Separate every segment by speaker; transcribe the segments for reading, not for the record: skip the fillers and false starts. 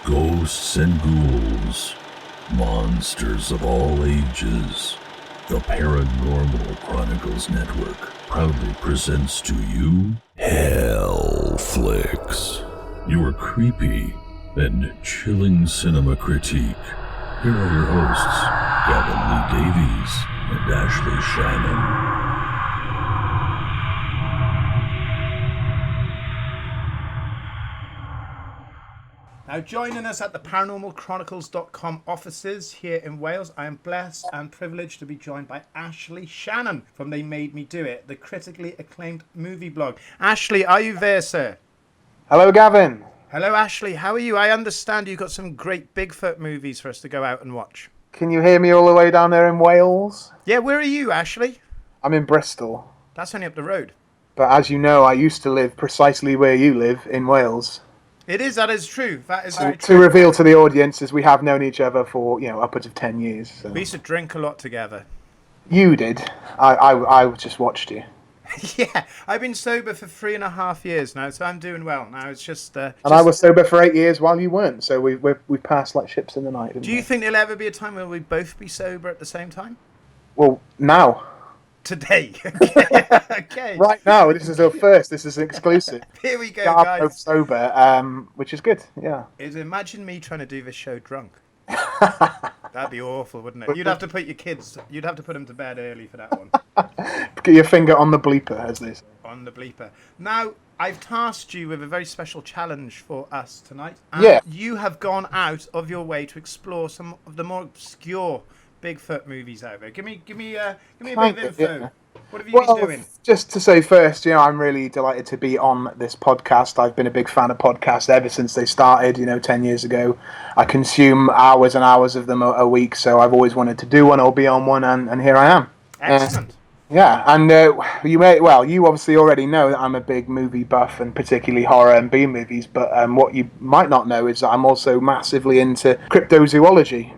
Speaker 1: Ghosts and ghouls, monsters of all ages. The Paranormal Chronicles Network proudly presents to you Hellflix, your creepy and chilling cinema critique. Here are your hosts, G L Davies and Ash Shannon.
Speaker 2: Now, joining us at the ParanormalChronicles.com offices here in Wales, I am blessed and privileged to be joined by Ash Shannon from They Made Me Do It, the critically acclaimed movie blog. Ashley, are you there, sir?
Speaker 3: Hello, Gavin.
Speaker 2: Hello, Ashley. How are you? I understand you've got some great Bigfoot movies for us to go out and watch.
Speaker 3: Can you hear me all the way down there in Wales?
Speaker 2: Yeah, where are you, Ashley?
Speaker 3: I'm in Bristol.
Speaker 2: That's only up the road.
Speaker 3: But as you know, I used to live precisely where you live in Wales.
Speaker 2: It is, that is true. That is very
Speaker 3: To
Speaker 2: true.
Speaker 3: reveal to the audience, as we have known each other for, upwards of 10 years. So.
Speaker 2: We used to drink a lot together.
Speaker 3: You did. I just watched you.
Speaker 2: Yeah, I've been sober for 3.5 years now, so I'm doing well. Now it's just...
Speaker 3: And I was sober for 8 years while you weren't, so we passed like ships in the night, didn't
Speaker 2: Do you
Speaker 3: we?
Speaker 2: think there'll ever be a time where we both be sober at the same time?
Speaker 3: Well, now.
Speaker 2: Today. Okay.
Speaker 3: Right now, this is our first. This is an exclusive.
Speaker 2: Here we go,
Speaker 3: Yeah, I'm
Speaker 2: guys.
Speaker 3: both sober, which is good, yeah.
Speaker 2: Imagine me trying to do this show drunk. That'd be awful, wouldn't it? You'd have to put your kids, you'd have to put them to bed early for that one.
Speaker 3: Get your finger on the bleeper, as they say.
Speaker 2: On the bleeper. Now, I've tasked you with a very special challenge for us tonight. And
Speaker 3: Yeah.
Speaker 2: You have gone out of your way to explore some of the more obscure Bigfoot movies out there. Give me a bit of info.
Speaker 3: Yeah.
Speaker 2: What have you been doing?
Speaker 3: Just to say first, I'm really delighted to be on this podcast. I've been a big fan of podcasts ever since they started, 10 years ago. I consume hours and hours of them a week, so I've always wanted to do one or be on one, and here I am.
Speaker 2: Excellent.
Speaker 3: Yeah, and you obviously already know that I'm a big movie buff, and particularly horror and B movies, but what you might not know is that I'm also massively into cryptozoology,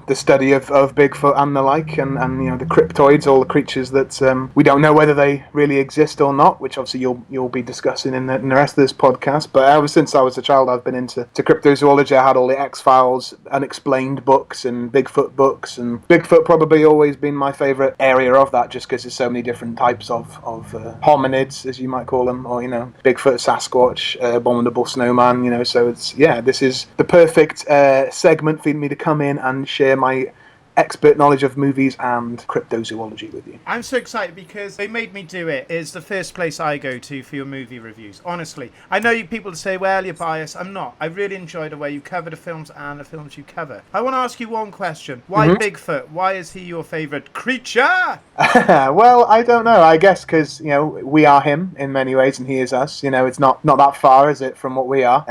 Speaker 3: the study of Bigfoot and the like, and the cryptoids, all the creatures that we don't know whether they really exist or not, which obviously you'll be discussing in the rest of this podcast. But ever since I was a child, I've been into cryptozoology. I had all the X-Files, Unexplained books, and Bigfoot books, and Bigfoot probably always been my favourite area of that, just because there's so many different types of hominids, as you might call them, or Bigfoot, Sasquatch, abominable snowman, so this is the perfect segment for me to come in and share my expert knowledge of movies and cryptozoology with you.
Speaker 2: I'm so excited because They Made Me Do It is the first place I go to for your movie reviews, honestly. I know you people say, well, you're biased. I'm not. I really enjoy the way you cover the films and the films you cover. I want to ask you one question. Why Bigfoot? Why is he your favourite creature?
Speaker 3: Well, I don't know. I guess because, we are him in many ways and he is us. It's not that far, is it, from what we are?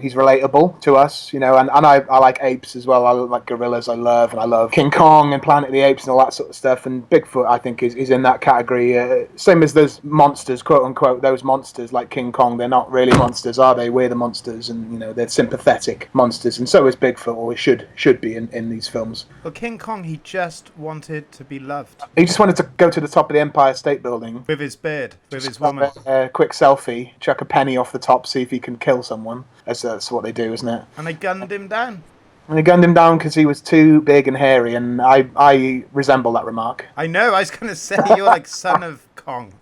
Speaker 3: He's relatable to us, and I like apes as well. I like gorillas. I love King Kong and Planet of the Apes and all that sort of stuff, and Bigfoot I think is in that category, same as those monsters, quote unquote, those monsters like King Kong. They're not really monsters, are they? We're the monsters, and they're sympathetic monsters, and so is Bigfoot, or should be in these films.
Speaker 2: Well, King Kong, he just wanted to be loved.
Speaker 3: He just wanted to go to the top of the Empire State Building
Speaker 2: with his beard, with his woman.
Speaker 3: A quick selfie, chuck a penny off the top, see if he can kill someone. That's what they do, isn't it?
Speaker 2: And they gunned him down.
Speaker 3: And they gunned him down because he was too big and hairy, and I resemble that remark.
Speaker 2: I know, I was going to say, you're like son of Kong.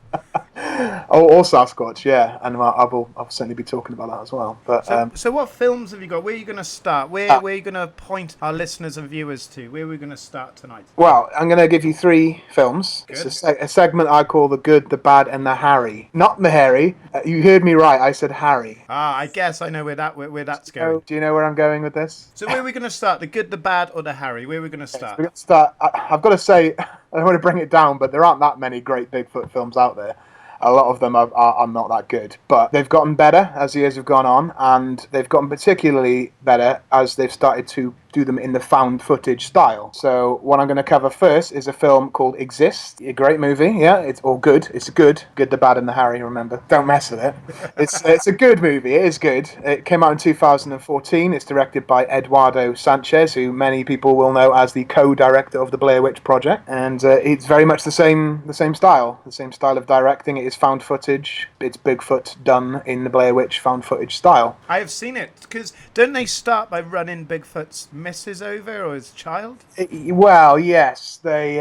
Speaker 3: Or Sasquatch, yeah, and I'll certainly be talking about that as well. But
Speaker 2: so what films have you got? Where are you going to start? Where are you going to point our listeners and viewers to? Where are we going to start tonight?
Speaker 3: Well, I'm going to give you 3 films.
Speaker 2: Good.
Speaker 3: It's a segment I call The Good, the Bad, and the Harry. Not the Harry. You heard me right. I said Harry.
Speaker 2: I guess I know where that's going.
Speaker 3: So, do you know where I'm going with this?
Speaker 2: So where are we going to start? The Good, the Bad, or the Harry? Where are we going to start?
Speaker 3: So we're going to start. I've got to say, I don't want to bring it down, but there aren't that many great Bigfoot films out there. A lot of them are not that good, but they've gotten better as the years have gone on, and they've gotten particularly better as they've started to do them in the found footage style. So what I'm going to cover first is a film called Exist. A great movie, yeah. It's all good. It's good, the bad, and the Harry. Remember, don't mess with it. It's a good movie. It is good. It came out in 2014. It's directed by Eduardo Sanchez, who many people will know as the co-director of the Blair Witch Project, and it's very much the same style of directing. It is found footage. It's Bigfoot done in the Blair Witch found footage style.
Speaker 2: I have seen it, because don't they start by running Bigfoot's missus over, or his child?
Speaker 3: Well, yes, they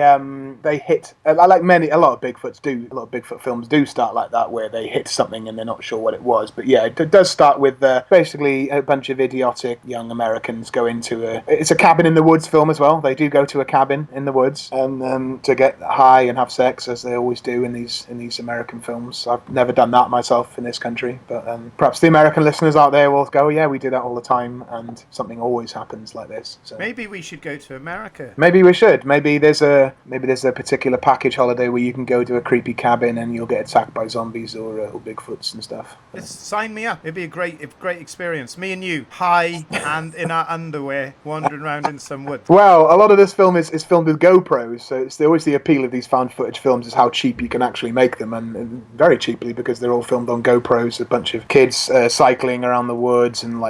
Speaker 3: hit. A lot of Bigfoot films do start like that, where they hit something and they're not sure what it was. But yeah, it does start with basically a bunch of idiotic young Americans go into it's a cabin in the woods film as well. They do go to a cabin in the woods and to get high and have sex, as they always do in these American films. I've never done that myself in this country, but perhaps the American listeners out there will go, yeah, we do that all the time, and something always happens like this. So
Speaker 2: maybe we should go to America.
Speaker 3: Maybe we should. Maybe there's a particular package holiday where you can go to a creepy cabin and you'll get attacked by zombies or Bigfoots and stuff.
Speaker 2: Sign me up. It'd be a great experience. Me and you, high and in our underwear, wandering around in some woods.
Speaker 3: Well, a lot of this film is filmed with GoPros, so it's always the appeal of these found footage films is how cheap you can actually make them, and very cheaply, because they're all filmed on GoPros. A bunch of kids cycling around the woods and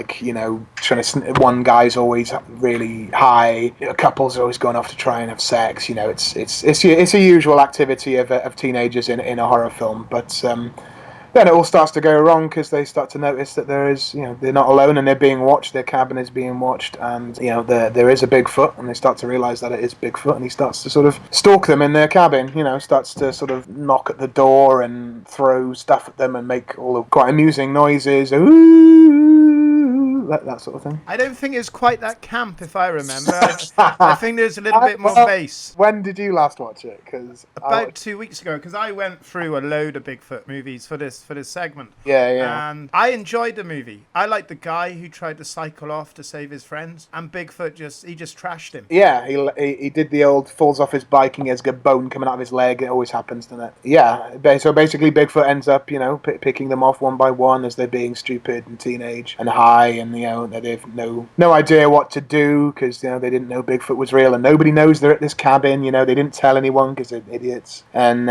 Speaker 3: trying to. One guy's always really high. Couples are always going off to try and have sex. It's a usual activity of teenagers in a horror film, but. Then it all starts to go wrong, because they start to notice that they're not alone and they're being watched. Their cabin is being watched, and there is a Bigfoot, and they start to realise that it is Bigfoot, and he starts to sort of stalk them in their cabin. Starts to sort of knock at the door and throw stuff at them and make all the quite amusing noises. Ooh, that sort of thing.
Speaker 2: I don't think it's quite that camp, if I remember. I think there's a little bit more bass.
Speaker 3: When did you last watch it?
Speaker 2: About 2 weeks ago, because I went through a load of Bigfoot movies for this segment.
Speaker 3: Yeah.
Speaker 2: And I enjoyed the movie. I liked the guy who tried to cycle off to save his friends, and Bigfoot just trashed him.
Speaker 3: Yeah, he did the old falls off his bike and he has a bone coming out of his leg. It always happens, doesn't it? Yeah. So basically, Bigfoot ends up, picking them off one by one as they're being stupid and teenage and high, and they have no idea what to do, because they didn't know Bigfoot was real, and nobody knows they're at this cabin. They didn't tell anyone because they're idiots. And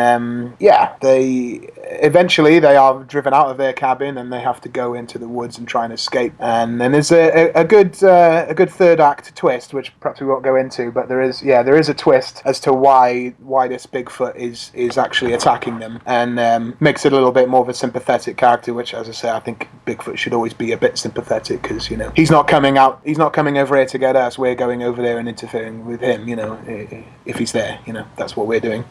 Speaker 3: they eventually are driven out of their cabin and they have to go into the woods and try and escape. And then there's a good third act twist, which perhaps we won't go into, but there is a twist as to why this Bigfoot is actually attacking them, and makes it a little bit more of a sympathetic character, which, as I say, I think Bigfoot should always be a bit sympathetic, because he's not coming over here to get us. We're going over there and interfering with him, if he's there. That's what we're doing.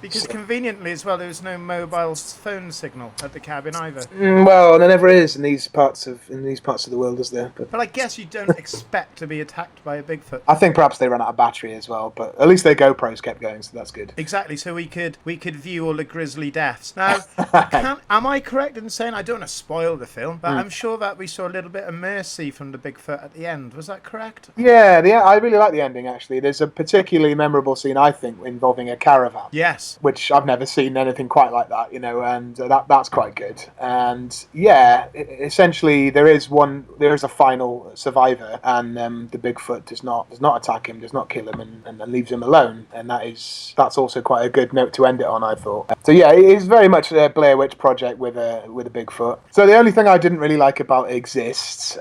Speaker 2: Because conveniently as well, there was no mobile phone signal at the cabin either.
Speaker 3: Well, there never is in these parts of the world, is there? But
Speaker 2: I guess you don't expect to be attacked by a Bigfoot.
Speaker 3: I think perhaps they ran out of battery as well, but at least their GoPros kept going, so that's good.
Speaker 2: Exactly. So we could view all the grisly deaths. Now, am I correct in saying, I don't want to spoil the film, but I'm sure that we saw a little bit of mercy from the Bigfoot at the end. Was that correct?
Speaker 3: Yeah, I really like the ending, actually. There's a particularly memorable scene, I think, involving a caravan.
Speaker 2: Yes.
Speaker 3: Which I've never seen anything quite like that, and that's quite good. And yeah, essentially there is a final survivor, and the Bigfoot does not attack him, does not kill him, and leaves him alone. And that's also quite a good note to end it on, I thought. So yeah, it is very much a Blair Witch Project with a Bigfoot. So the only thing I didn't really like about Exists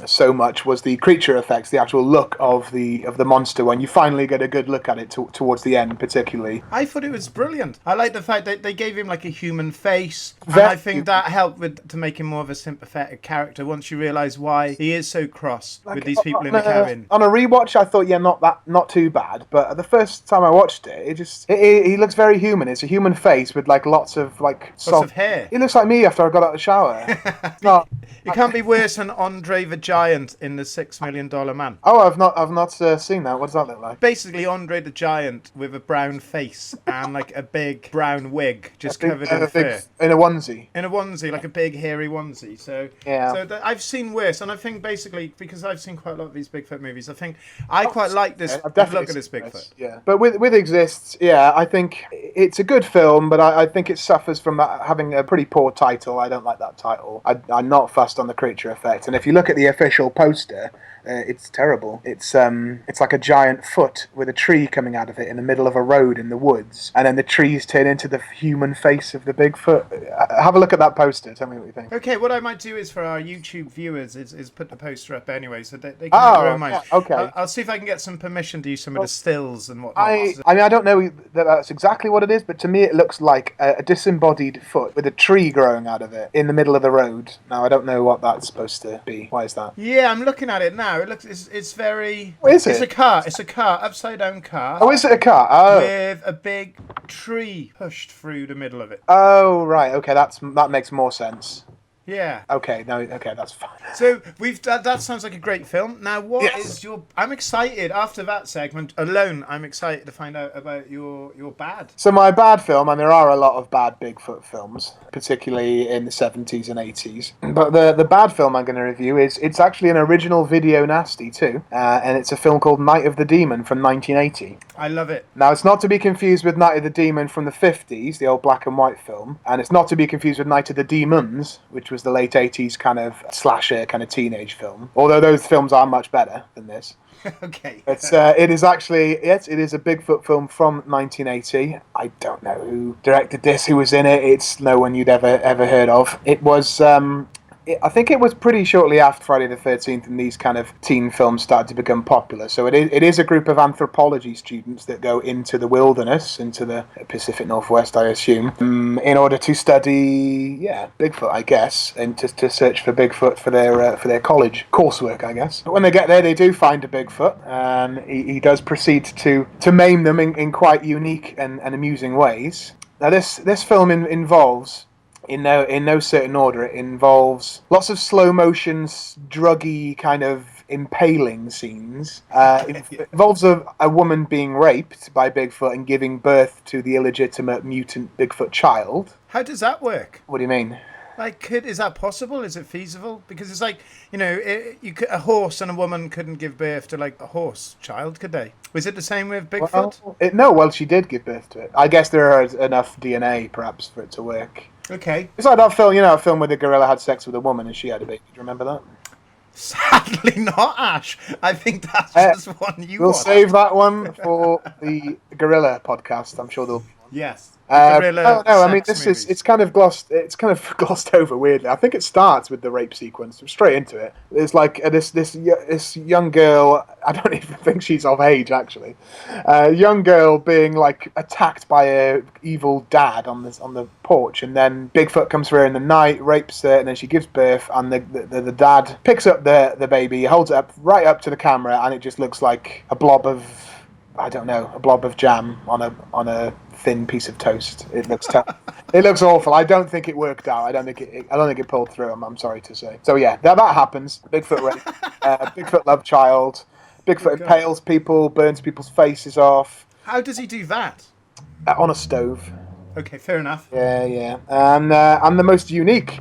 Speaker 3: so much was the creature effects, the actual look of the monster when you finally get a good look at it towards the end, particularly.
Speaker 2: I thought it was brilliant. I like the fact that they gave him like a human face, and I think that helped to make him more of a sympathetic character once you realise why he is so cross with these people in the cabin.
Speaker 3: On a rewatch, I thought, not too bad, but the first time I watched it, he looks very human. It's a human face with lots of
Speaker 2: hair.
Speaker 3: He looks like me after I got out of the shower.
Speaker 2: It can't be worse than Andre the Giant in The $6 Million Man.
Speaker 3: Oh, I've not seen that. What does that look like?
Speaker 2: Basically, Andre the Giant with a brown face and and like a big brown wig, just covered in fur.
Speaker 3: In a onesie.
Speaker 2: In a onesie, like a big hairy onesie. So I've seen worse, and I think basically because I've seen quite a lot of these Bigfoot movies, I think I quite like this look at this Bigfoot.
Speaker 3: Yeah, but with Exists, I think it's a good film, but I think it suffers from having a pretty poor title. I don't like that title. I'm not fussed on the creature effect, and if you look at the official poster, it's terrible. It's like a giant foot with a tree coming out of it in the middle of a road in the woods, and then the trees turn into the human face of the Bigfoot. Have a look at that poster. Tell me what you think.
Speaker 2: Okay, what I might do is for our YouTube viewers is put the poster up anyway, so they can make their own mind.
Speaker 3: Yeah, okay.
Speaker 2: I'll see if I can get some permission to use some of the stills and whatnot.
Speaker 3: I mean, I don't know that that's exactly what it is, but to me it looks like a disembodied foot with a tree growing out of it in the middle of the road. Now, I don't know what that's supposed to be. Why is that?
Speaker 2: Yeah, I'm looking at it now. It looks, it's very...
Speaker 3: What is it?
Speaker 2: It's a car. It's a car, upside down car.
Speaker 3: Oh, is it a car? Oh.
Speaker 2: With a big tree pushed through the middle of it.
Speaker 3: Oh, right. Okay, that makes more sense.
Speaker 2: Yeah.
Speaker 3: Okay, that's fine.
Speaker 2: So that sounds like a great film. Now, what is your... I'm excited, after that segment alone, I'm excited to find out about your bad.
Speaker 3: So my bad film, and there are a lot of bad Bigfoot films, particularly in the 70s and 80s. But the bad film I'm going to review it's actually an original video nasty too, and it's a film called Night of the Demon from 1980.
Speaker 2: I love it.
Speaker 3: Now, it's not to be confused with Night of the Demon from the 50s, the old black and white film, and it's not to be confused with Night of the Demons, which was the late 80s kind of slasher, kind of teenage film. Although those films are much better than this.
Speaker 2: Okay.
Speaker 3: It is actually, yes, it is a Bigfoot film from 1980. I don't know who directed this, who was in it. It's no one you'd ever heard of. It was... I think it was pretty shortly after Friday the 13th and these kind of teen films started to become popular. So it is a group of anthropology students that go into the wilderness, into the Pacific Northwest, I assume, in order to study, Bigfoot, I guess, and to search for Bigfoot for their college coursework, I guess. But when they get there, they do find a Bigfoot, and he does proceed to maim them in quite unique and amusing ways. Now, this film involves... In no certain order, it involves lots of slow motion, druggy kind of impaling scenes. It involves a woman being raped by Bigfoot and giving birth to the illegitimate mutant Bigfoot child.
Speaker 2: How does that work?
Speaker 3: What do you mean?
Speaker 2: Like, is that possible? Is it feasible? Because it's like, a horse and a woman couldn't give birth to, like, a horse child, could they? Was it the same with Bigfoot?
Speaker 3: Well, she did give birth to it. I guess there is enough DNA, perhaps, for it to work.
Speaker 2: Okay.
Speaker 3: It's like that film, a film where the gorilla had sex with a woman and she had a baby. Do you remember that?
Speaker 2: Sadly not, Ash. I think that's just one you
Speaker 3: We'll
Speaker 2: want.
Speaker 3: save that one for the gorilla podcast. I'm sure there'll be one.
Speaker 2: Yes.
Speaker 3: I mean, it's kind of glossed over weirdly. I think it starts with the rape sequence, straight into it. There's like this young girl. I don't even think she's of age actually. Young girl being like attacked by a evil dad on the porch, and then Bigfoot comes through in the night, rapes her, and then she gives birth, and the dad picks up the baby, holds it up right up to the camera, and it just looks like a blob of, I don't know, a blob of jam on a thin piece of toast. It looks it looks awful. I don't think it worked out. I don't think it pulled through. I'm sorry to say. So yeah, that happens. Bigfoot rape, Bigfoot love child. Bigfoot impales people, burns people's faces off.
Speaker 2: How does he do that?
Speaker 3: On a stove.
Speaker 2: Okay, fair enough.
Speaker 3: Yeah. And the most unique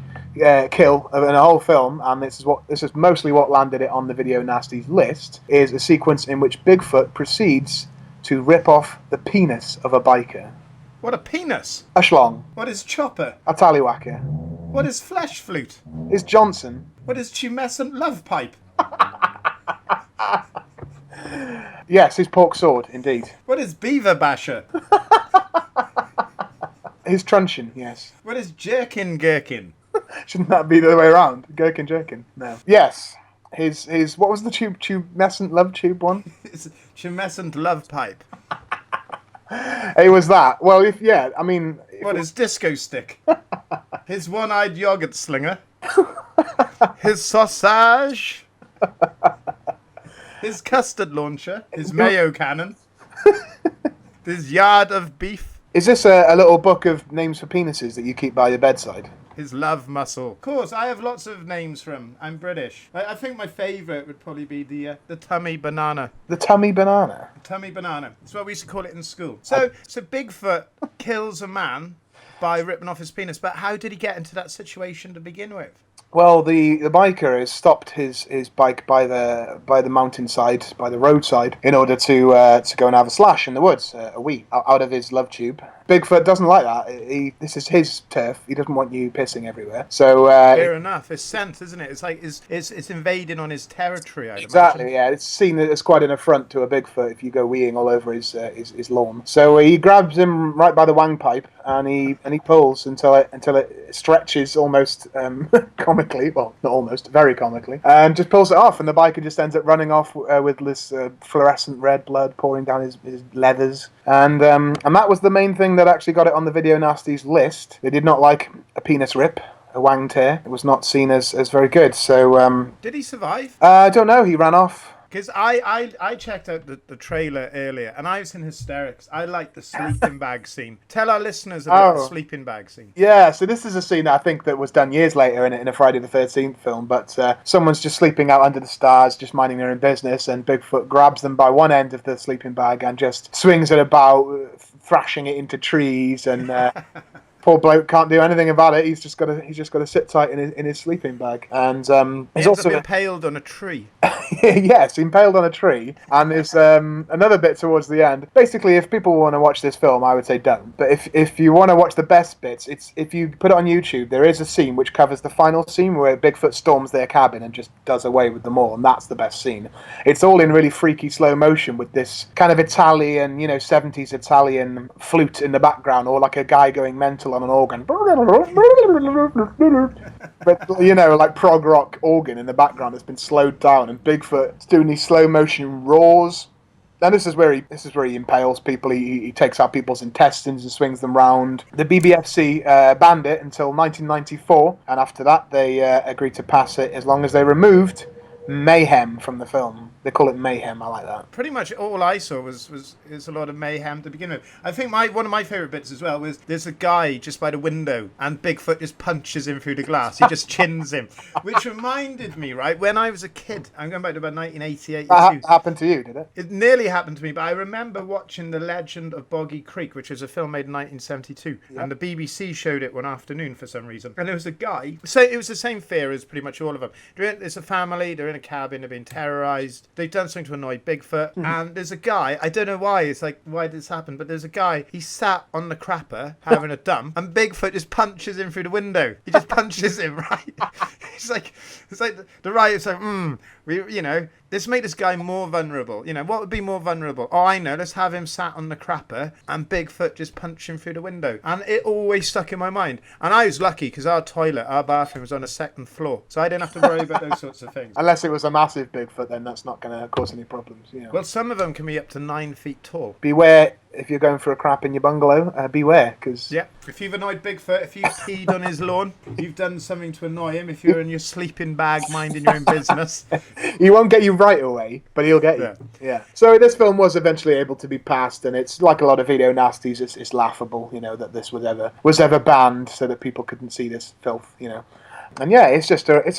Speaker 3: kill in the whole film, and this is mostly what landed it on the Video Nasties list, is a sequence in which Bigfoot proceeds to rip off the penis of a biker.
Speaker 2: What a penis!
Speaker 3: A schlong.
Speaker 2: What is chopper?
Speaker 3: A tallywhacker.
Speaker 2: What is flesh flute?
Speaker 3: Is Johnson.
Speaker 2: What is tumescent love pipe?
Speaker 3: Yes, his pork sword, indeed.
Speaker 2: What is beaver basher?
Speaker 3: His truncheon, yes.
Speaker 2: What is jerkin gherkin?
Speaker 3: Shouldn't that be the other way around? Gherkin jerkin? No. Yes. His what was the tumescent love tube one?
Speaker 2: It's tumescent love pipe.
Speaker 3: It was that. Well, what
Speaker 2: is disco stick? His one-eyed yogurt slinger. His sausage. His custard launcher. His mayo cannon. His yard of beef.
Speaker 3: Is this a little book of names for penises that you keep by your bedside?
Speaker 2: His love muscle. Of course, I have lots of names for him. I'm British. I think my favourite would probably be the tummy banana.
Speaker 3: The tummy banana?
Speaker 2: Tummy banana. That's what we used to call it in school. So Bigfoot kills a man by ripping off his penis, but how did he get into that situation to begin with?
Speaker 3: Well, the biker has stopped his bike by the mountainside, by the roadside, in order to go and have a slash in the woods, a wee, out of his love tube. Bigfoot doesn't like that. This is his turf. He doesn't want you pissing everywhere. So
Speaker 2: fair enough. It's scent, isn't it? It's like it's invading on his territory. I'd
Speaker 3: exactly.
Speaker 2: imagine.
Speaker 3: Yeah, it's seen as quite an affront to a Bigfoot if you go weeing all over his lawn. So he grabs him right by the wang pipe and he pulls until it stretches almost comically. Well, not almost, very comically, and just pulls it off, and the biker just ends up running off with this fluorescent red blood pouring down his leathers, and that was the main thing that actually got it on the Video Nasties list. They did not like a penis rip, a wang tear. It was not seen as very good. So
Speaker 2: did he survive?
Speaker 3: I don't know. He ran off.
Speaker 2: Because I checked out the trailer earlier, and I was in hysterics. I like the sleeping bag scene. Tell our listeners about the sleeping bag scene.
Speaker 3: Yeah, so this is a scene that I think that was done years later in a Friday the 13th film, but someone's just sleeping out under the stars, just minding their own business, and Bigfoot grabs them by one end of the sleeping bag and just swings it about, thrashing it into trees, and poor bloke can't do anything about it. He's just got to sit tight in his sleeping bag, and he's also
Speaker 2: impaled on a tree.
Speaker 3: Yes, impaled on a tree, and there's another bit towards the end. Basically, if people want to watch this film, I would say don't. But if you want to watch the best bits, if you put it on YouTube, there is a scene which covers the final scene where Bigfoot storms their cabin and just does away with them all, and that's the best scene. It's all in really freaky slow motion with this kind of Italian, 70s Italian flute in the background, or like a guy going mental on an organ. But, like prog rock organ in the background that's been slowed down, and Bigfoot's doing these slow motion roars. And this is where he impales people. He takes out people's intestines and swings them round. The BBFC banned it until 1994, and after that they agreed to pass it as long as they removed mayhem from the film. They call it mayhem. I like that. Pretty
Speaker 2: much all I saw was a lot of mayhem to begin with. I think one of my favourite bits as well was there's a guy just by the window and Bigfoot just punches him through the glass. He just chins him, which reminded me, right, when I was a kid. I'm going back to about 1988.
Speaker 3: That happened to you, did it?
Speaker 2: It nearly happened to me, but I remember watching The Legend of Boggy Creek, which was a film made in 1972, and the BBC showed it one afternoon for some reason. And there was a guy. So it was the same fear as pretty much all of them. It's a family. They're in a cabin. They're being terrorised. They've done something to annoy Bigfoot, and there's a guy, I don't know why, it's like, why did this happen, but there's a guy, he sat on the crapper having a dump, and Bigfoot just punches him through the window. He just punches him, right? It's like the writer's like, let's make this guy more vulnerable. What would be more vulnerable? Oh, I know, let's have him sat on the crapper and Bigfoot just punch him through the window. And it always stuck in my mind. And I was lucky because our bathroom was on a second floor, so I didn't have to worry about those sorts of things.
Speaker 3: Unless it was a massive Bigfoot, then that's not going to cause any problems.
Speaker 2: Well, some of them can be up to 9 feet tall.
Speaker 3: Beware if you're going for a crap in your bungalow. Beware, because
Speaker 2: if you've annoyed Bigfoot, if you've peed on his lawn, you've done something to annoy him. If you're in your sleeping bag minding your own business,
Speaker 3: he won't get you right away, but he'll get you. Yeah. So this film was eventually able to be passed, and it's like a lot of video nasties. It's laughable, that this was ever banned so that people couldn't see this filth, And yeah, it's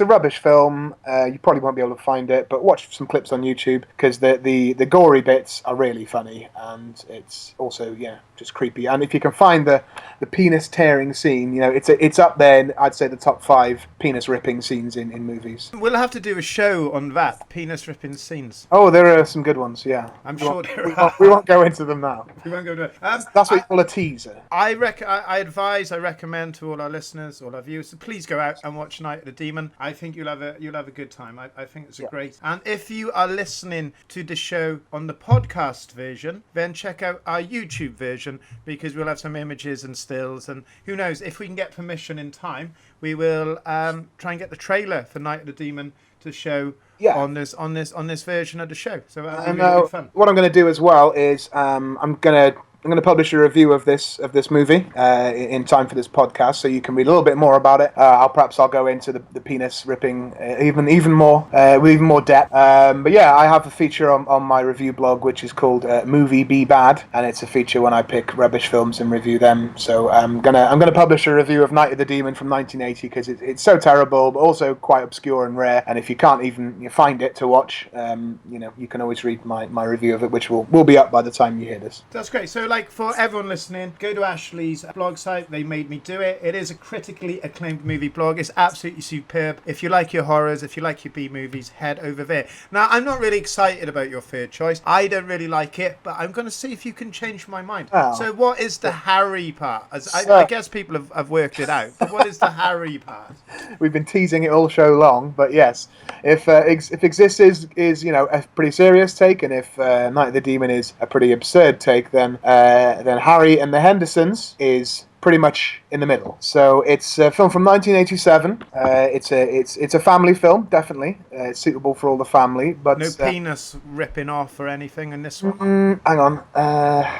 Speaker 3: a rubbish film. You probably won't be able to find it, but watch some clips on YouTube because the gory bits are really funny, and it's also just creepy. And if you can find the penis tearing scene, it's up there in, I'd say, the top 5 penis ripping scenes in movies.
Speaker 2: We'll have to do a show on that, penis ripping scenes.
Speaker 3: Oh, there are some good ones. Yeah,
Speaker 2: I'm sure there are.
Speaker 3: We won't go into them now.
Speaker 2: We won't go into it.
Speaker 3: That's what you call a teaser.
Speaker 2: I recommend to all our listeners, all our viewers, to please go out and watch Night of the Demon. I think you'll have a good time. I think it's great. And if you are listening to the show on the podcast version, then check out our YouTube version, because we'll have some images and stills, and who knows, if we can get permission in time, we will try and get the trailer for Night of the Demon to show on this version of the show. So that'll be really fun.
Speaker 3: What I'm going to do as well is I'm going to I'm going to publish a review of this movie in time for this podcast, so you can read a little bit more about it. I'll go into the penis ripping even more with even more depth. But yeah, I have a feature on my review blog which is called Movie Be Bad, and it's a feature when I pick rubbish films and review them. So I'm gonna publish a review of Night of the Demon from 1980 because it's so terrible, but also quite obscure and rare. And if you can't even find it to watch, you can always read my review of it, which will be up by the time you hear this.
Speaker 2: That's great. So, like, for everyone listening, go to Ashley's blog site. They made me do it. It is a critically acclaimed movie blog. It's absolutely superb. If you like your horrors, if you like your B movies, head over there. Now, I'm not really excited about your third choice. I don't really like it, but I'm going to see if you can change my mind. Oh. So, what is the Harry part? I guess people have worked it out, but what is the Harry part?
Speaker 3: We've been teasing it all show long, but yes, if Exist is a pretty serious take, and if Night of the Demon is a pretty absurd take, then Harry and the Hendersons is pretty much in the middle. So it's a film from 1987. It's a family film, definitely. It's suitable for all the family, but
Speaker 2: no penis ripping off or anything in this one.
Speaker 3: Hang on,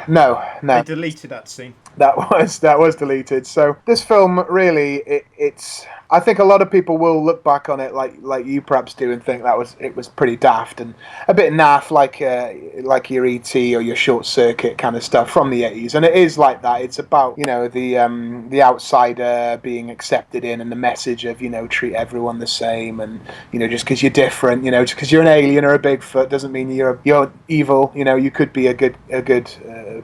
Speaker 3: no.
Speaker 2: They deleted that scene.
Speaker 3: That was deleted. So this film really, it's. I think a lot of people will look back on it like you perhaps do and think it was pretty daft and a bit naff, like your E.T. or your Short Circuit kind of stuff from the 80s, and it is like that. It's about the outsider being accepted in, and the message of treat everyone the same, and just because you're different, just because you're an alien or a Bigfoot doesn't mean you're evil. You could be a good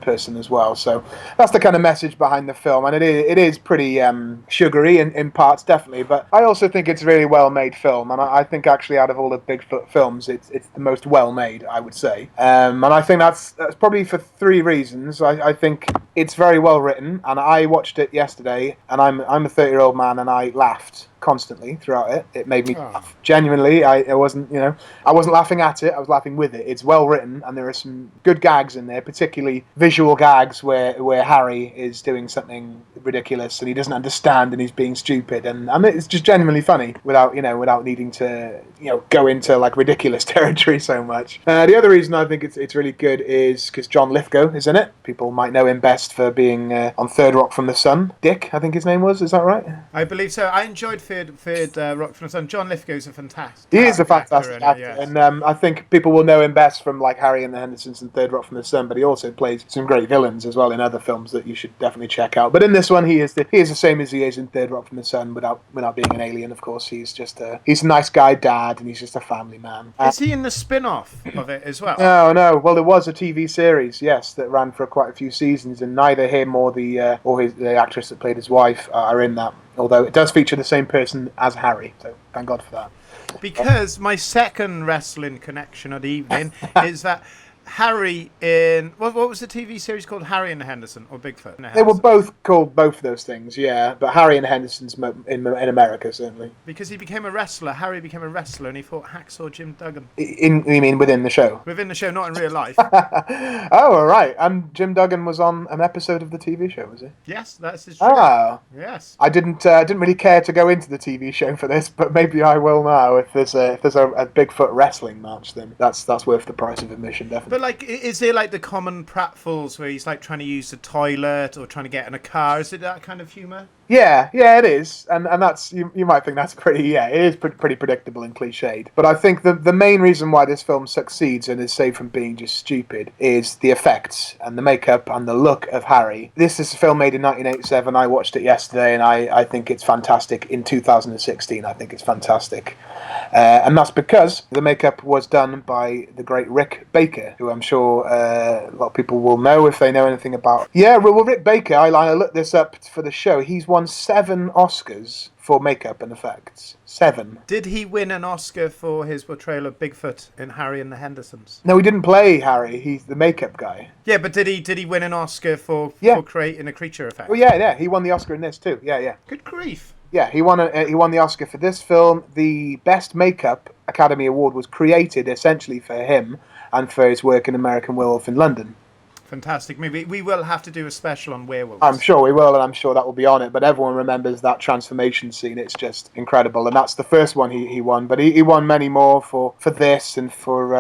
Speaker 3: person as well. So that's the kind of message behind the film, and it is pretty sugary in parts, definitely. But I also think it's a really well-made film, and I think actually out of all the Bigfoot films, it's the most well-made, I would say. And I think that's probably for three reasons. I think it's very well written, and I watched it yesterday, and I'm a 30-year-old man, and I laughed constantly throughout it. It made me laugh. Genuinely, I wasn't laughing at it, I was laughing with it. It's well written, and there are some good gags in there, particularly visual gags where Harry is doing something ridiculous and he doesn't understand and he's being stupid, and it's just genuinely funny without needing to go into like ridiculous territory so much. The other reason I think it's really good is because John Lithgow is in it. People might know him best for being on Third Rock from the Sun. Dick, I think his name was. Is that right?
Speaker 2: I believe so. I enjoyed Third Rock from the Sun. John Lithgow's a fantastic.
Speaker 3: He is a fantastic actor, yes. And I think people will know him best from like Harry and the Hendersons and Third Rock from the Sun. But he also plays some great villains as well in other films that you should definitely check out. But in this one, he is the same as he is in Third Rock from the Sun, without being an alien. Of course, he's a nice guy, dad, and he's just a family man.
Speaker 2: Is he in the spin-off of it as well?
Speaker 3: No. Well, there was a TV series, yes, that ran for quite a few seasons, and neither him or the actress that played his wife are in that. Although it does feature the same person as Harry, so thank God for that.
Speaker 2: Because my second wrestling connection of the evening is that Harry in what was the TV series called? Harry and the Henderson or Bigfoot?
Speaker 3: They were both called both of those things, yeah. But Harry and the Hendersons in America certainly.
Speaker 2: Because he became a wrestler. Harry became a wrestler, and he fought Hacksaw Jim Duggan.
Speaker 3: You mean within the show?
Speaker 2: Within the show, not in real life.
Speaker 3: Oh, all right. And Jim Duggan was on an episode of the TV show, was he?
Speaker 2: Yes, that's true.
Speaker 3: Ah,
Speaker 2: yes.
Speaker 3: I didn't really care to go into the TV show for this, but maybe I will now. If there's a Bigfoot wrestling match, then that's worth the price of admission, definitely.
Speaker 2: But like, is there like the common pratfalls where he's like trying to use the toilet or trying to get in a car? Is it that kind of humour?
Speaker 3: Yeah, it is, and that's you might think that's pretty predictable and cliched. But I think the main reason why this film succeeds and is saved from being just stupid is the effects and the makeup and the look of Harry. This is a film made in 1987. I watched it yesterday, and I think it's fantastic. In 2016, I think it's fantastic, and that's because the makeup was done by the great Rick Baker, who I'm sure a lot of people will know if they know anything about. Yeah, well, Rick Baker. I looked this up for the show. He's won 7 Oscars for makeup and effects. 7.
Speaker 2: Did he win an Oscar for his portrayal of Bigfoot in Harry and the Hendersons?
Speaker 3: No, he didn't play Harry. He's the makeup guy.
Speaker 2: Yeah, but did he win an Oscar for creating a creature effect?
Speaker 3: Well, yeah. He won the Oscar in this too. Yeah.
Speaker 2: Good grief.
Speaker 3: Yeah, he won the Oscar for this film. The Best Makeup Academy Award was created essentially for him and for his work in American Werewolf in London.
Speaker 2: Fantastic movie. We will have to do a special on werewolves.
Speaker 3: I'm sure we will, and I'm sure that will be on it. But everyone remembers that transformation scene. It's just incredible, and that's the first one he won. But he won many more for this and for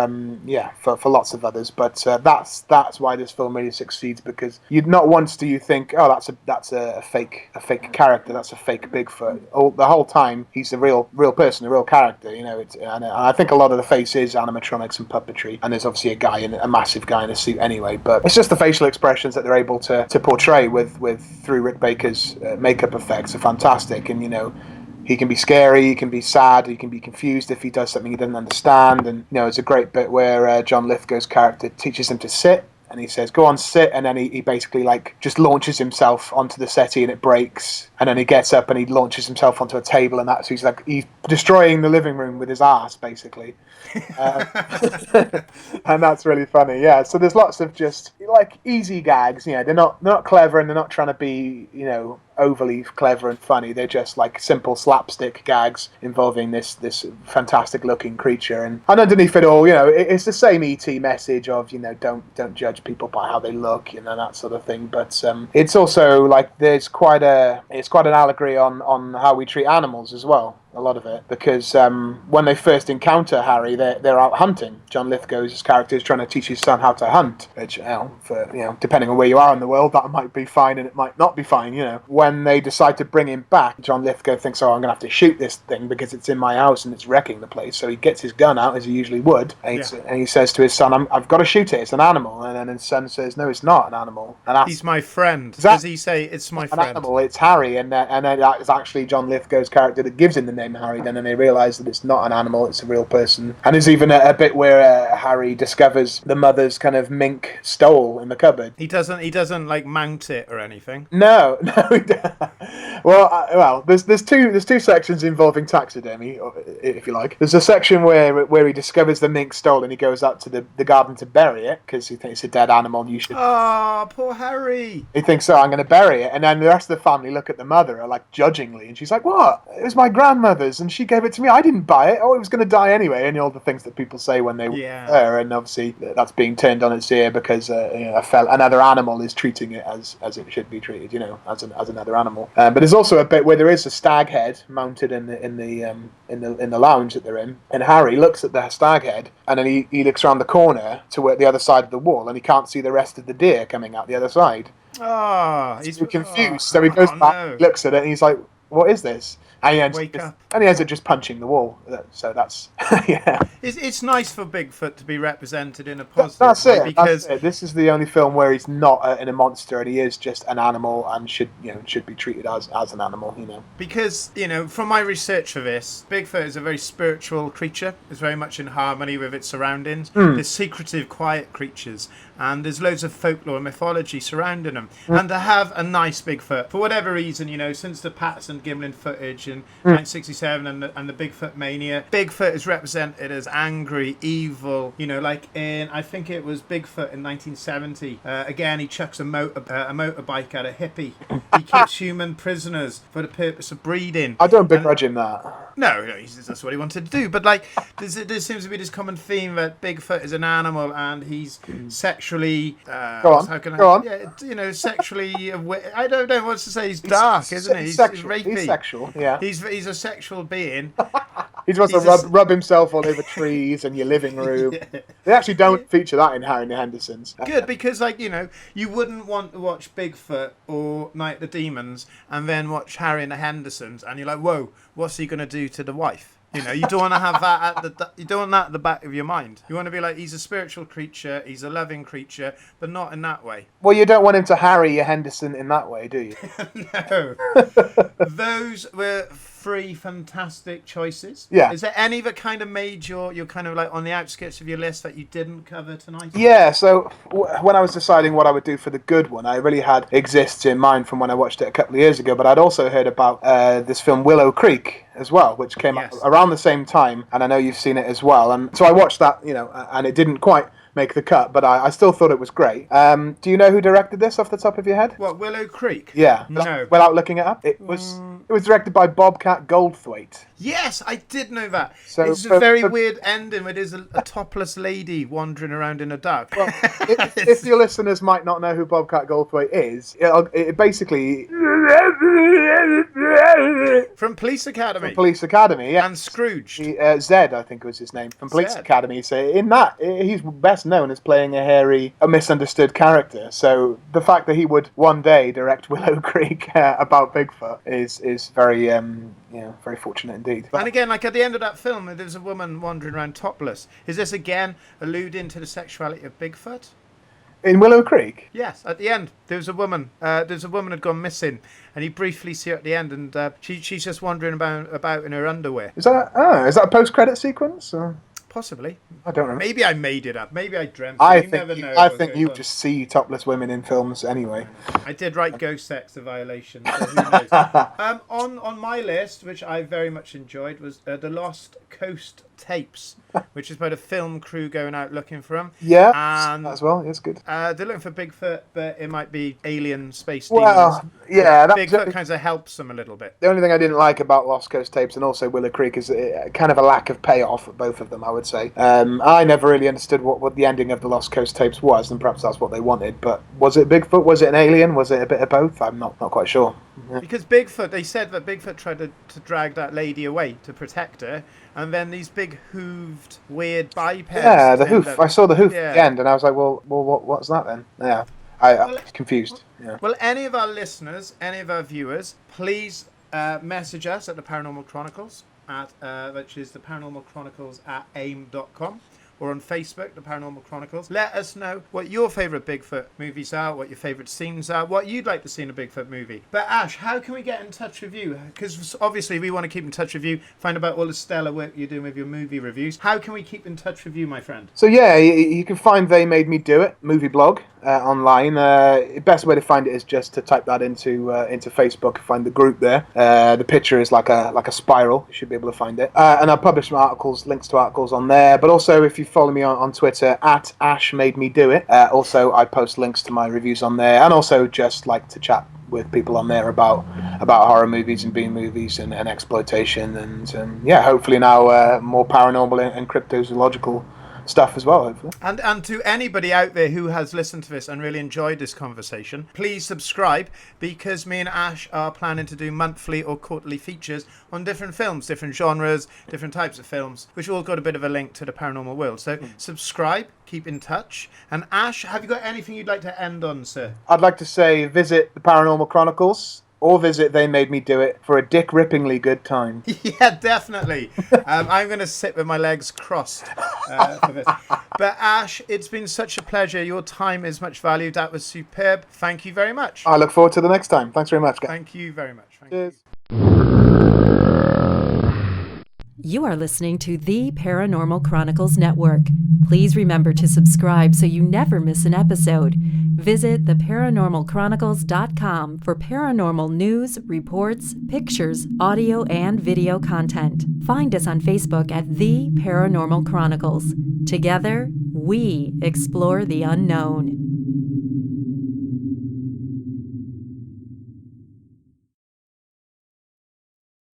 Speaker 3: lots of others. But that's why this film really succeeds, because not once do you think, oh, that's a fake character, that's a fake Bigfoot. The whole time he's a real person, a real character. You know, and I think a lot of the face is animatronics and puppetry, and there's obviously a massive guy in a suit anyway. But it's just the facial expressions that they're able to portray through Rick Baker's makeup effects are fantastic. And he can be scary, he can be sad, he can be confused if he does something he doesn't understand. And it's a great bit where John Lithgow's character teaches him to sit, and he says, go on, sit, and then he basically just launches himself onto the settee and it breaks, and then he gets up and he launches himself onto a table, and so he's destroying the living room with his ass, basically. And that's really funny, yeah. So there's lots of just easy gags. They're not clever, and they're not trying to be overly clever and funny. They're just simple slapstick gags involving this fantastic looking creature, and underneath it all, it's the same ET message of don't judge people by how they look, that sort of thing. But it's also there's quite an allegory on how we treat animals as well. A lot of it, because when they first encounter Harry, they're out hunting. John Lithgow's character is trying to teach his son how to hunt, which depending on where you are in the world, that might be fine and it might not be fine. When they decide to bring him back, John Lithgow thinks, I'm gonna have to shoot this thing because it's in my house and it's wrecking the place. So he gets his gun out, as he usually would, and he says to his son, I've got to shoot it, it's an animal. And then his son says, no, it's not an animal. And
Speaker 2: he's my friend. Does he say it's my friend?
Speaker 3: Animal, it's Harry, and then that is actually John Lithgow's character that gives him the name Harry. Then they realise that it's not an animal, it's a real person. And there's even a bit where Harry discovers the mother's kind of mink stole in the cupboard.
Speaker 2: He doesn't mount it or anything.
Speaker 3: No. Well, there's two sections involving taxidermy, if you like. There's a section where he discovers the mink stole, and he goes up to the garden to bury it because he thinks it's a dead animal. You should.
Speaker 2: Oh, poor Harry.
Speaker 3: He thinks, I'm going to bury it, and then the rest of the family look at the mother judgingly, and she's like, "What? It was my grandmother's, and she gave it to me. I didn't buy it. Oh, it was going to die anyway." And all the things that people say when they were there, and obviously that's being turned on its ear because another animal is treating it as it should be treated, as another animal. But there's also a bit where there is a stag head mounted in the lounge that they're in, and Harry looks at the stag head, and then he looks around the corner to the other side of the wall, and he can't see the rest of the deer coming out the other side.
Speaker 2: He's
Speaker 3: confused. So he goes back, looks at it, and he's like, "What is this?" And he ends up just punching the wall. So that's
Speaker 2: It's nice for Bigfoot to be represented in a positive
Speaker 3: that's
Speaker 2: way,
Speaker 3: it.
Speaker 2: because
Speaker 3: that's it. This is the only film where he's not a monster, and he is just an animal and should be treated as an animal.
Speaker 2: Because from my research for this, Bigfoot is a very spiritual creature. It's very much in harmony with its surroundings. They're secretive, quiet creatures, and there's loads of folklore and mythology surrounding them. And to have a nice Bigfoot, for whatever reason, since the Patterson Gimlin footage in 1967 and the Bigfoot mania, Bigfoot is represented as angry, evil. I think it was Bigfoot in 1970. Again, he chucks a motorbike at a hippie. He keeps human prisoners for the purpose of breeding.
Speaker 3: I don't begrudge him that.
Speaker 2: No, that's what he wanted to do. But there seems to be this common theme that Bigfoot is an animal and he's sexually.
Speaker 3: Go on.
Speaker 2: Yeah, sexually. I don't know what to say. He's dark, isn't he? He's rapey.
Speaker 3: He's sexual. Yeah.
Speaker 2: He's a sexual being.
Speaker 3: He wants to rub himself all over trees and your living room. Yeah. They actually don't feature that in Harry and the Hendersons.
Speaker 2: Good, because you wouldn't want to watch Bigfoot or Night of the Demons and then watch Harry and the Hendersons and you're like, whoa, what's he gonna do to the wife? You don't want to have that you don't want that at the back of your mind. You want to be like, he's a spiritual creature, he's a loving creature, but not in that way.
Speaker 3: Well, you don't want him to harry your Henderson in that way, do you?
Speaker 2: No. Those were 3 fantastic choices.
Speaker 3: Yeah.
Speaker 2: Is there any that kind of made your kind of on the outskirts of your list that you didn't cover tonight?
Speaker 3: Yeah, so when I was deciding what I would do for the good one, I really had Exists in mind from when I watched it a couple of years ago, but I'd also heard about this film Willow Creek as well, which came out around the same time, and I know you've seen it as well. And so I watched that, and it didn't quite make the cut, but I still thought it was great. Do you know who directed this off the top of your head?
Speaker 2: What, Willow Creek?
Speaker 3: Yeah.
Speaker 2: No.
Speaker 3: Without looking it up, it was directed by Bobcat Goldthwait.
Speaker 2: Yes, I did know that.
Speaker 3: So,
Speaker 2: It's a very weird ending. It is a topless lady wandering around in a dark.
Speaker 3: Well, if your listeners might not know who Bobcat Goldthwait is, it basically
Speaker 2: From Police Academy.
Speaker 3: Police Academy, yeah.
Speaker 2: And Scrooge.
Speaker 3: Zed, I think was his name, from Police
Speaker 2: Zed.
Speaker 3: Academy. So in that, he's best known as playing a misunderstood character. So the fact that he would one day direct Willow Creek about Bigfoot is very, very fortunate indeed.
Speaker 2: And again, like at the end of that film, there's a woman wandering around topless. Is this again alluding to the sexuality of Bigfoot?
Speaker 3: In Willow Creek?
Speaker 2: Yes, at the end, there was a woman. There's a woman had gone missing, and you briefly see her at the end, and she's just wandering about in her underwear.
Speaker 3: Is that a post-credit sequence? Or?
Speaker 2: Possibly.
Speaker 3: I don't remember.
Speaker 2: Maybe I made it up. Maybe I dreamt it.
Speaker 3: I
Speaker 2: Never
Speaker 3: think you just see topless women in films anyway.
Speaker 2: I did write Ghost Sex a Violation. So who knows? On my list, which I very much enjoyed, was The Lost Coast Tapes, which is about a film crew going out looking for them.
Speaker 3: Yeah,
Speaker 2: and
Speaker 3: as well. It's good.
Speaker 2: they're looking for Bigfoot, but it might be alien space demons.
Speaker 3: Well, yeah,
Speaker 2: Bigfoot kind of helps them a little bit.
Speaker 3: The only thing I didn't like about Lost Coast Tapes and also Willow Creek is kind of a lack of payoff at both of them, I would say. I never really understood what the ending of the Lost Coast Tapes was, and perhaps that's what they wanted. But was it Bigfoot? Was it an alien? Was it a bit of both? I'm not quite sure. Yeah.
Speaker 2: Because Bigfoot, they said that Bigfoot tried to drag that lady away to protect her, and then these big hooved, weird bipeds.
Speaker 3: Yeah, the hoof. I saw the hoof at the end, and I was like, well, what's that then? Yeah, I was confused. Yeah.
Speaker 2: Well, any of our listeners, any of our viewers, please message us at the Paranormal Chronicles, which is the Paranormal Chronicles at aim.com. Or on Facebook, The Paranormal Chronicles. Let us know what your favourite Bigfoot movies are, what your favourite scenes are, what you'd like to see in a Bigfoot movie. But Ash, how can we get in touch with you? Because obviously we want to keep in touch with you, find out all the stellar work you're doing with your movie reviews. How can we keep in touch with you, my friend?
Speaker 3: So yeah, you can find They Made Me Do It movie blog online. The best way to find it is just to type that into Facebook and find the group there. The picture is like a spiral. You should be able to find it. And I'll publish some articles, links to articles on there. But also, if you follow me on Twitter at Ash Made Me Do It. Also, I post links to my reviews on there, and also just like to chat with people on there about horror movies and B movies and exploitation and hopefully now more paranormal and cryptozoological stuff as well, hopefully.
Speaker 2: And to anybody out there who has listened to this and really enjoyed this conversation, please subscribe, because me and Ash are planning to do monthly or quarterly features on different films, different genres, different types of films, which all got a bit of a link to the paranormal world. So subscribe, keep in touch. And Ash, have you got anything you'd like to end on, sir?
Speaker 3: I'd like to say visit the Paranormal Chronicles, or visit They Made Me Do It for a dick-rippingly good time.
Speaker 2: Yeah, definitely. I'm going to sit with my legs crossed for this. But Ash, it's been such a pleasure. Your time is much valued. That was superb. Thank you very much.
Speaker 3: I look forward to the next time. Thanks very much, guys.
Speaker 2: Thank you very much.
Speaker 3: Cheers.
Speaker 4: You are listening to the Paranormal Chronicles Network. Please remember to subscribe so you never miss an episode. Visit theparanormalchronicles.com for paranormal news, reports, pictures, audio, and video content. Find us on Facebook at The Paranormal Chronicles. Together, we explore the unknown.